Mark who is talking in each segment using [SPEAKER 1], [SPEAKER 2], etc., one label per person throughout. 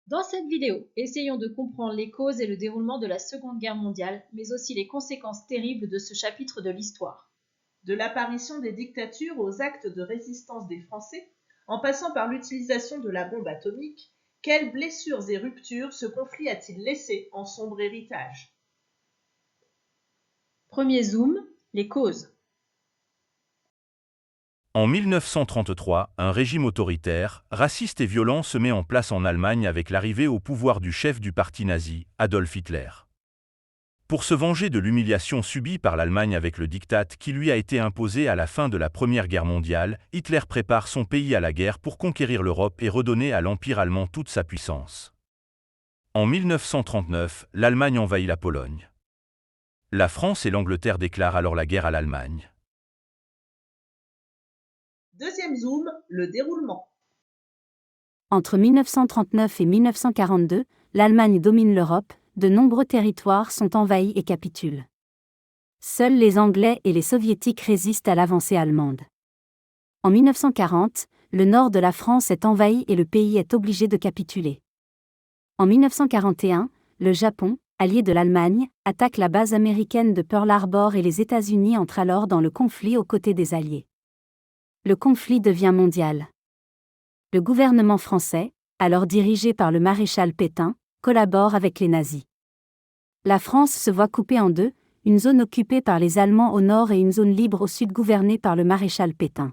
[SPEAKER 1] Dans cette vidéo, essayons de comprendre les causes et le déroulement de la Seconde Guerre mondiale, mais aussi les conséquences terribles de ce chapitre de l'histoire.
[SPEAKER 2] De l'apparition des dictatures aux actes de résistance des Français, en passant par l'utilisation de la bombe atomique, quelles blessures et ruptures ce conflit a-t-il laissé en sombre héritage?
[SPEAKER 1] Premier zoom, les causes.
[SPEAKER 3] En 1933, un régime autoritaire, raciste et violent se met en place en Allemagne avec l'arrivée au pouvoir du chef du parti nazi, Adolf Hitler. Pour se venger de l'humiliation subie par l'Allemagne avec le diktat qui lui a été imposé à la fin de la Première Guerre mondiale, Hitler prépare son pays à la guerre pour conquérir l'Europe et redonner à l'Empire allemand toute sa puissance. En 1939, l'Allemagne envahit la Pologne. La France et l'Angleterre déclarent alors la guerre à l'Allemagne.
[SPEAKER 2] Deuxième zoom, le déroulement.
[SPEAKER 4] Entre 1939 et 1942, l'Allemagne domine l'Europe, de nombreux territoires sont envahis et capitulent. Seuls les Anglais et les Soviétiques résistent à l'avancée allemande. En 1940, le nord de la France est envahi et le pays est obligé de capituler. En 1941, le Japon, allié de l'Allemagne, attaque la base américaine de Pearl Harbor et les États-Unis entrent alors dans le conflit aux côtés des Alliés. Le conflit devient mondial. Le gouvernement français, alors dirigé par le maréchal Pétain, collabore avec les nazis. La France se voit coupée en deux, une zone occupée par les Allemands au nord et une zone libre au sud gouvernée par le maréchal Pétain.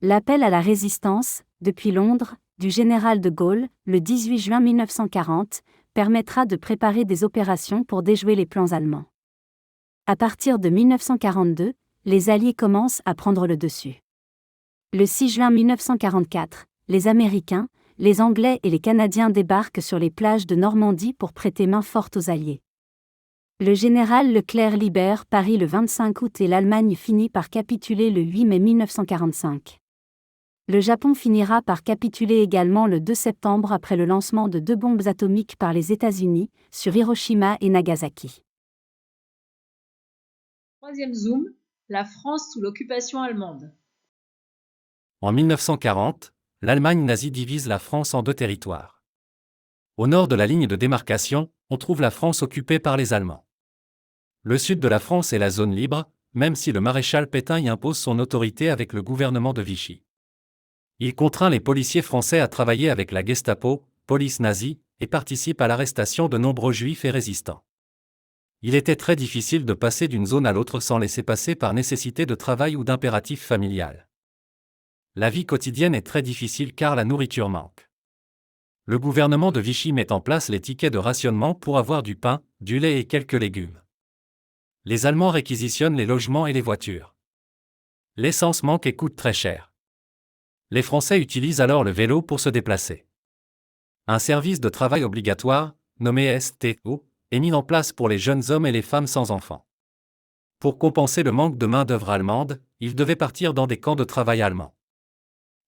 [SPEAKER 4] L'appel à la résistance, depuis Londres, du général de Gaulle, le 18 juin 1940, permettra de préparer des opérations pour déjouer les plans allemands. À partir de 1942, les Alliés commencent à prendre le dessus. Le 6 juin 1944, les Américains, les Anglais et les Canadiens débarquent sur les plages de Normandie pour prêter main forte aux Alliés. Le général Leclerc libère Paris le 25 août et l'Allemagne finit par capituler le 8 mai 1945. Le Japon finira par capituler également le 2 septembre après le lancement de 2 bombes atomiques par les États-Unis, sur Hiroshima et Nagasaki.
[SPEAKER 1] Troisième zoom, la France sous l'occupation allemande.
[SPEAKER 5] En 1940, l'Allemagne nazie divise la France en 2 territoires. Au nord de la ligne de démarcation, on trouve la France occupée par les Allemands. Le sud de la France est la zone libre, même si le maréchal Pétain y impose son autorité avec le gouvernement de Vichy. Il contraint les policiers français à travailler avec la Gestapo, police nazie, et participe à l'arrestation de nombreux juifs et résistants. Il était très difficile de passer d'une zone à l'autre sans laisser passer par nécessité de travail ou d'impératif familial. La vie quotidienne est très difficile car la nourriture manque. Le gouvernement de Vichy met en place les tickets de rationnement pour avoir du pain, du lait et quelques légumes. Les Allemands réquisitionnent les logements et les voitures. L'essence manque et coûte très cher. Les Français utilisent alors le vélo pour se déplacer. Un service de travail obligatoire, nommé STO, est mis en place pour les jeunes hommes et les femmes sans enfants. Pour compenser le manque de main-d'œuvre allemande, ils devaient partir dans des camps de travail allemands.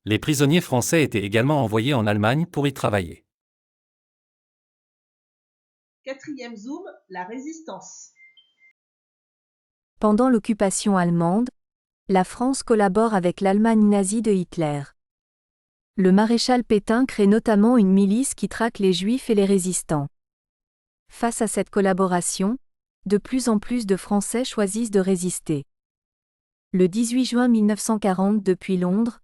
[SPEAKER 5] Les prisonniers français étaient également envoyés en Allemagne pour y travailler.
[SPEAKER 2] Quatrième zoom, la résistance.
[SPEAKER 6] Pendant l'occupation allemande, la France collabore avec l'Allemagne nazie de Hitler. Le maréchal Pétain crée notamment une milice qui traque les Juifs et les résistants. Face à cette collaboration, de plus en plus de Français choisissent de résister. Le 18 juin 1940 depuis Londres,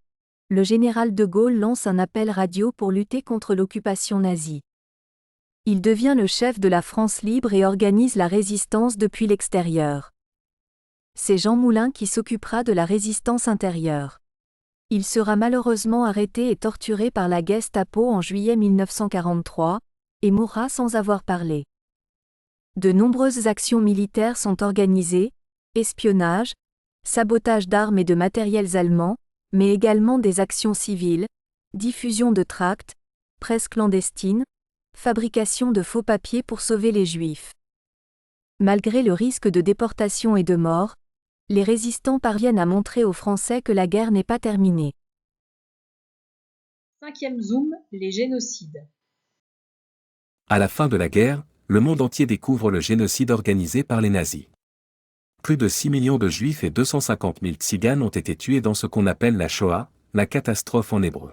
[SPEAKER 6] le général de Gaulle lance un appel radio pour lutter contre l'occupation nazie. Il devient le chef de la France libre et organise la résistance depuis l'extérieur. C'est Jean Moulin qui s'occupera de la résistance intérieure. Il sera malheureusement arrêté et torturé par la Gestapo en juillet 1943, et mourra sans avoir parlé. De nombreuses actions militaires sont organisées, espionnage, sabotage d'armes et de matériels allemands, mais également des actions civiles, diffusion de tracts, presse clandestine, fabrication de faux papiers pour sauver les Juifs. Malgré le risque de déportation et de mort, les résistants parviennent à montrer aux Français que la guerre n'est pas terminée.
[SPEAKER 1] Cinquième zoom, les génocides.
[SPEAKER 7] À la fin de la guerre, le monde entier découvre le génocide organisé par les nazis. Plus de 6 millions de juifs et 250 000 tziganes ont été tués dans ce qu'on appelle la Shoah, la catastrophe en hébreu.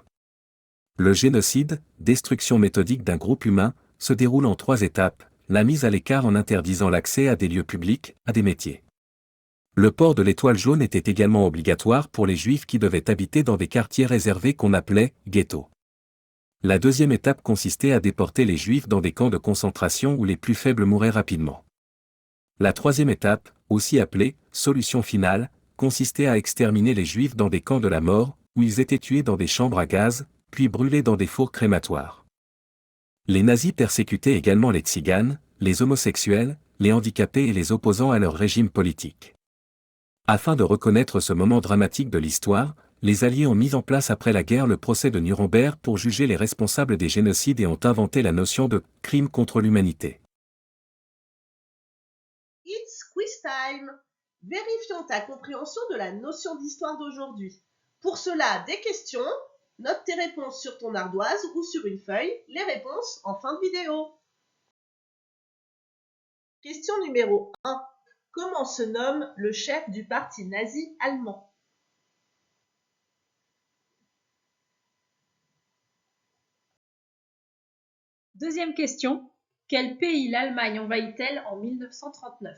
[SPEAKER 7] Le génocide, destruction méthodique d'un groupe humain, se déroule en 3 étapes, la mise à l'écart en interdisant l'accès à des lieux publics, à des métiers. Le port de l'étoile jaune était également obligatoire pour les Juifs qui devaient habiter dans des quartiers réservés qu'on appelait « ghettos ». La deuxième étape consistait à déporter les Juifs dans des camps de concentration où les plus faibles mouraient rapidement. La troisième étape, aussi appelée « solution finale », consistait à exterminer les Juifs dans des camps de la mort, où ils étaient tués dans des chambres à gaz, puis brûlés dans des fours crématoires. Les nazis persécutaient également les tziganes, les homosexuels, les handicapés et les opposants à leur régime politique. Afin de reconnaître ce moment dramatique de l'histoire, les Alliés ont mis en place après la guerre le procès de Nuremberg pour juger les responsables des génocides et ont inventé la notion de « crime contre l'humanité ».
[SPEAKER 2] It's quiz time! Vérifions ta compréhension de la notion d'histoire d'aujourd'hui. Pour cela, des questions. Note tes réponses sur ton ardoise ou sur une feuille, les réponses en fin de vidéo. Question numéro 1. Comment se nomme le chef du parti nazi allemand?
[SPEAKER 1] Deuxième question. Quel pays l'Allemagne envahit-elle en 1939?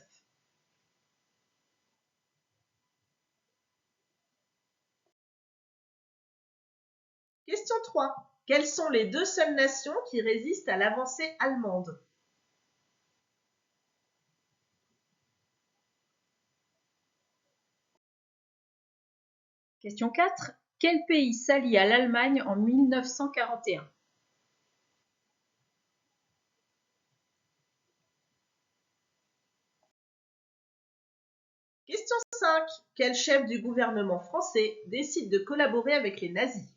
[SPEAKER 2] Question 3. Quelles sont les 2 seules nations qui résistent à l'avancée allemande?
[SPEAKER 1] Question 4. Quel pays s'allie à l'Allemagne en 1941?
[SPEAKER 2] Question 5. Quel chef du gouvernement français décide de collaborer avec les nazis?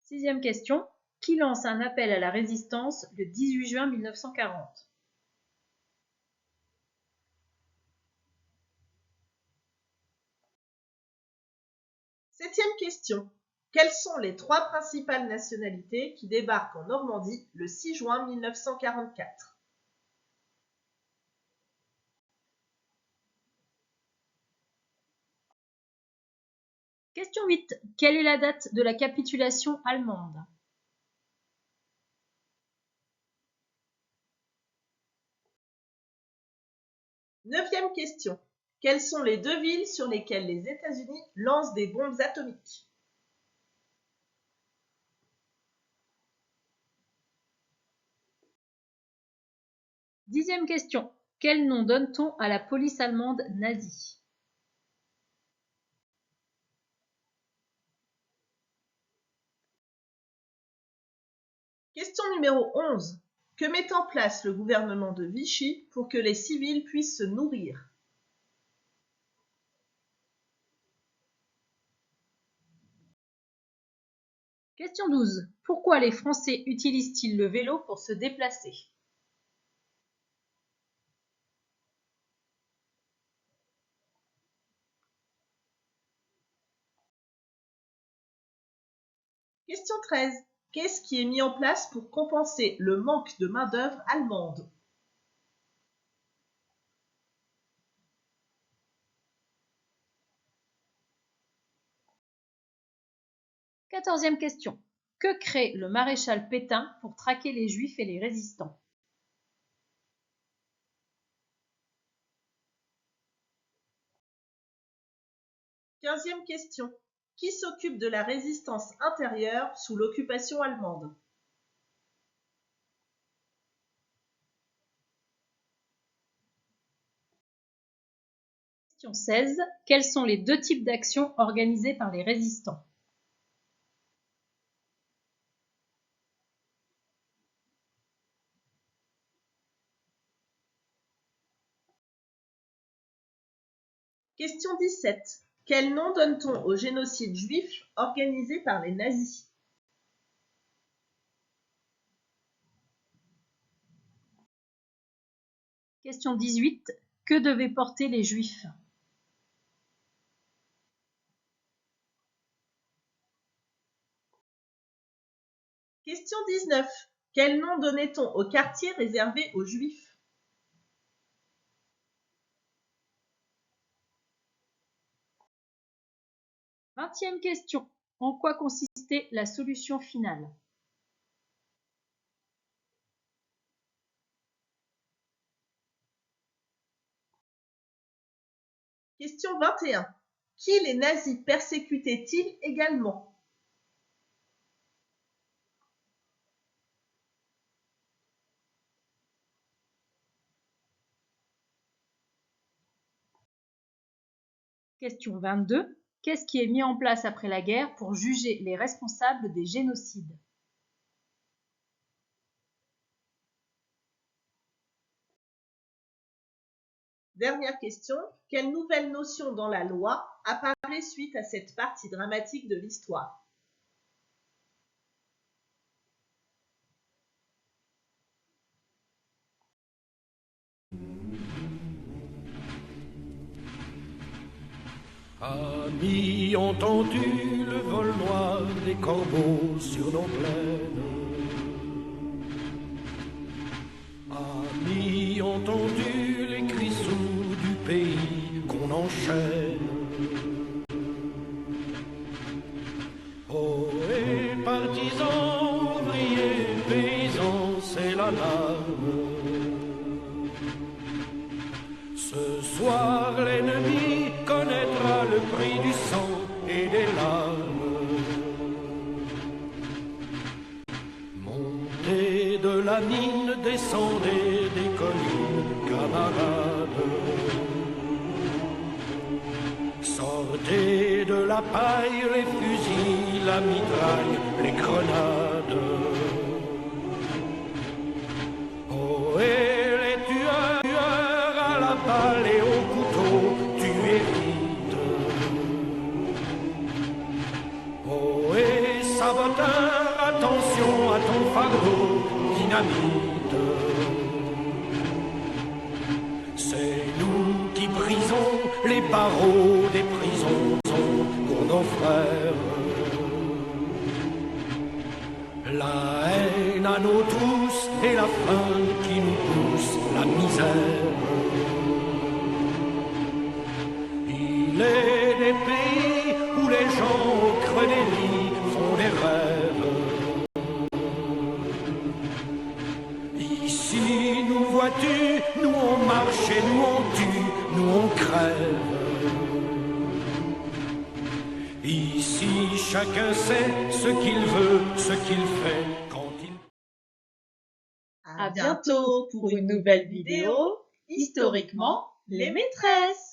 [SPEAKER 1] Sixième question. Qui lance un appel à la résistance le 18 juin 1940?
[SPEAKER 2] Septième question. Quelles sont les 3 principales nationalités qui débarquent en Normandie le 6 juin 1944?
[SPEAKER 1] Question 8. Quelle est la date de la capitulation allemande?
[SPEAKER 2] Neuvième question. Quelles sont les 2 villes sur lesquelles les États-Unis lancent des bombes atomiques?
[SPEAKER 1] Dixième question. Quel nom donne-t-on à la police allemande nazie?
[SPEAKER 2] Question numéro 11. Que met en place le gouvernement de Vichy pour que les civils puissent se nourrir?
[SPEAKER 1] Question 12. Pourquoi les Français utilisent-ils le vélo pour se déplacer?
[SPEAKER 2] Question 13. Qu'est-ce qui est mis en place pour compenser le manque de main-d'œuvre allemande?
[SPEAKER 1] Quatorzième question. Que crée le maréchal Pétain pour traquer les Juifs et les résistants?
[SPEAKER 2] Quinzième question. Qui s'occupe de la résistance intérieure sous l'occupation allemande?
[SPEAKER 1] Question 16. Quels sont les 2 types d'actions organisées par les résistants?
[SPEAKER 2] Question 17. Quel nom donne-t-on au génocide juif organisé par les nazis?
[SPEAKER 1] Question 18. Que devaient porter les Juifs?
[SPEAKER 2] Question 19. Quel nom donnait-on au quartier réservé aux Juifs?
[SPEAKER 1] 20e question. En quoi consistait la solution finale?
[SPEAKER 2] Question 21. Qui les nazis persécutaient-ils également?
[SPEAKER 1] Question 22. Qu'est-ce qui est mis en place après la guerre pour juger les responsables des génocides?
[SPEAKER 2] Dernière question. Quelle nouvelle notion dans la loi apparaît suite à cette partie dramatique de l'histoire?
[SPEAKER 8] Amis, entendu le vol noir des corbeaux sur nos plaines. Amis, entendu les cris sourds du pays qu'on enchaîne. Oh, et partisans, ouvriers, paysans, c'est l'alarme. Ce soir, l'ennemi connaîtra le prix du sang et des larmes. Montez de la mine, descendez des collines, camarades. Sortez de la paille, les fusils, la mitraille, les grenades. Oh, et les tueurs à la balle et au couteau, tu hérites. Oh, et saboteur, attention à ton fardeau, dynamite. C'est nous qui brisons les barreaux des prisons pour nos frères. La haine à nos trousses et la faim qui nous pousse, la misère. Il est des pays où les gens au creux des lits font des rêves. Ici, nous vois-tu, nous on marche et nous on tue, nous on crève. Ici, chacun sait ce qu'il veut, ce qu'il fait quand il...
[SPEAKER 2] À bientôt pour une nouvelle vidéo, historiquement, les maîtresses.